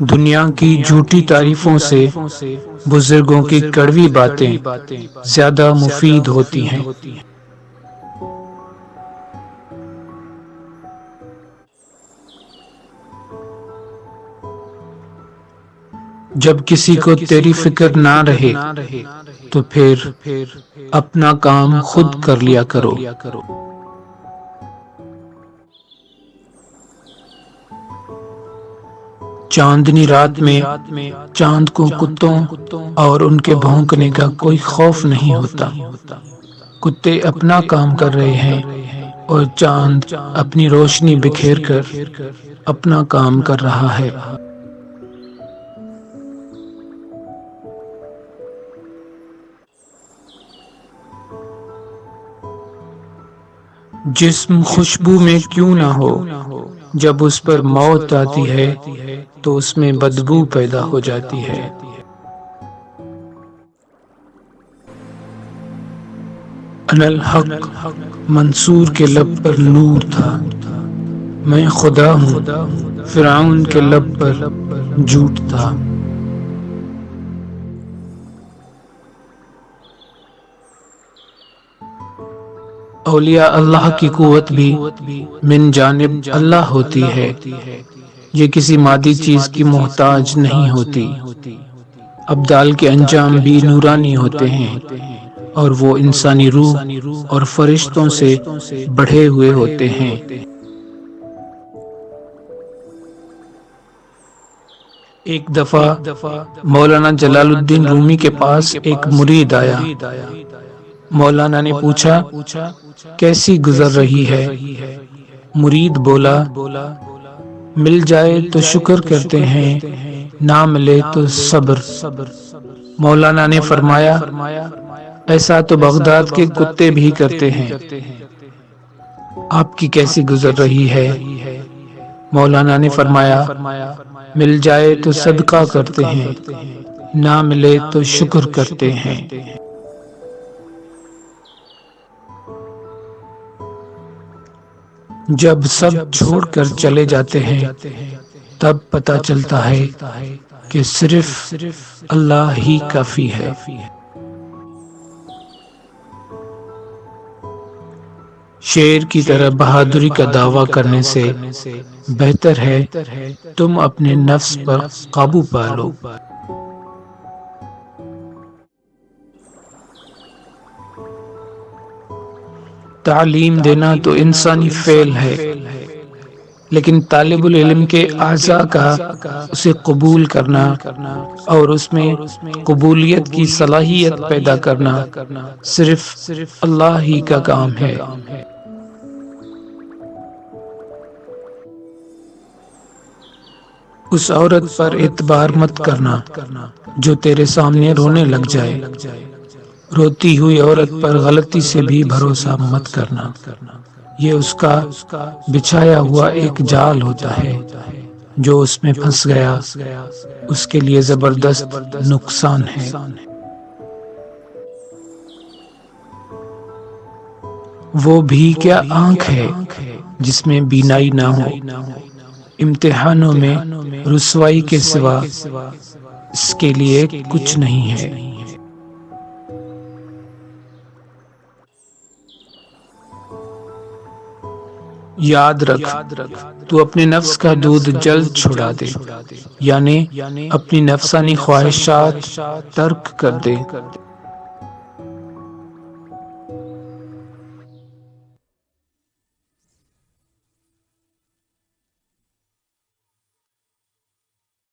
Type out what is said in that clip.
دنیا کی جھوٹی تعریفوں سے بزرگوں کی کڑوی باتیں زیادہ مفید ہوتی ہیں۔ جب کسی کو تیری فکر نہ رہے تو پھر اپنا کام خود کر لیا کرو۔ چاندنی رات میں چاند کو کتوں اور ان کے بھونکنے کا کوئی خوف نہیں ہوتا۔ کتے اپنا کام کر رہے ہیں اور چاند اپنی روشنی بکھیر کر اپنا کام کر رہا ہے۔ جسم خوشبو میں کیوں نہ ہو، جب اس پر موت آتی ہے تو اس میں بدبو پیدا ہو جاتی ہے۔ انا الحق منصور کے لب پر نور تھا، میں خدا ہوں فرعون کے لب پر جھوٹ تھا۔ اولیاء اللہ کی قوت بھی من جانب اللہ ہوتی ہے، یہ کسی مادی چیز کی محتاج نہیں ہوتی۔ ابدال کے انجام بھی نورانی ہوتے ہیں اور وہ انسانی روح اور فرشتوں سے بڑھے ہوئے ہوتے ہیں۔ ایک دفعہ مولانا جلال الدین رومی کے پاس ایک مرید آیا۔ مولانا نے پوچھا کیسی گزر رہی ہے؟ مرید بولا مل جائے تو شکر کرتے ہیں، نہ ملے تو صبر۔ مولانا نے فرمایا ایسا تو بغداد کے کتے بھی کرتے ہیں، آپ کی کیسی گزر رہی ہے؟ مولانا نے فرمایا مل جائے تو صدقہ کرتے ہیں، نہ ملے تو شکر کرتے ہیں۔ جب سب چھوڑ کر چلے جاتے ہیں تب پتہ چلتا ہے کہ صرف اللہ ہی کافی ہے۔ شیر کی طرح بہادری کا دعویٰ کرنے سے بہتر ہے تم اپنے نفس پر قابو پا لو۔ تعلیم دینا تو انسانی فعل ہے، لیکن طالب العلم کے اعضاء کا اسے قبول کرنا اور اس میں قبولیت کی صلاحیت پیدا کرنا صرف اللہ ہی کا کام ہے۔ اس عورت پر اعتبار مت کرنا جو تیرے سامنے رونے لگ جائے، روتی ہوئی عورت پر غلطی سے بھی بھروسہ مت کرنا، یہ اس کا بچھایا ہوا ایک جال ہوتا ہے، جو اس میں پھنس گیا اس کے لیے زبردست نقصان ہے۔ وہ بھی کیا آنکھ ہے جس میں بینائی نہ ہو، امتحانوں میں رسوائی کے سوا اس کے لیے کچھ نہیں ہے۔ یاد رکھ تو اپنے نفس کا دودھ جلد چھڑا دے، یعنی اپنی نفسانی خواہشات ترک کر دے۔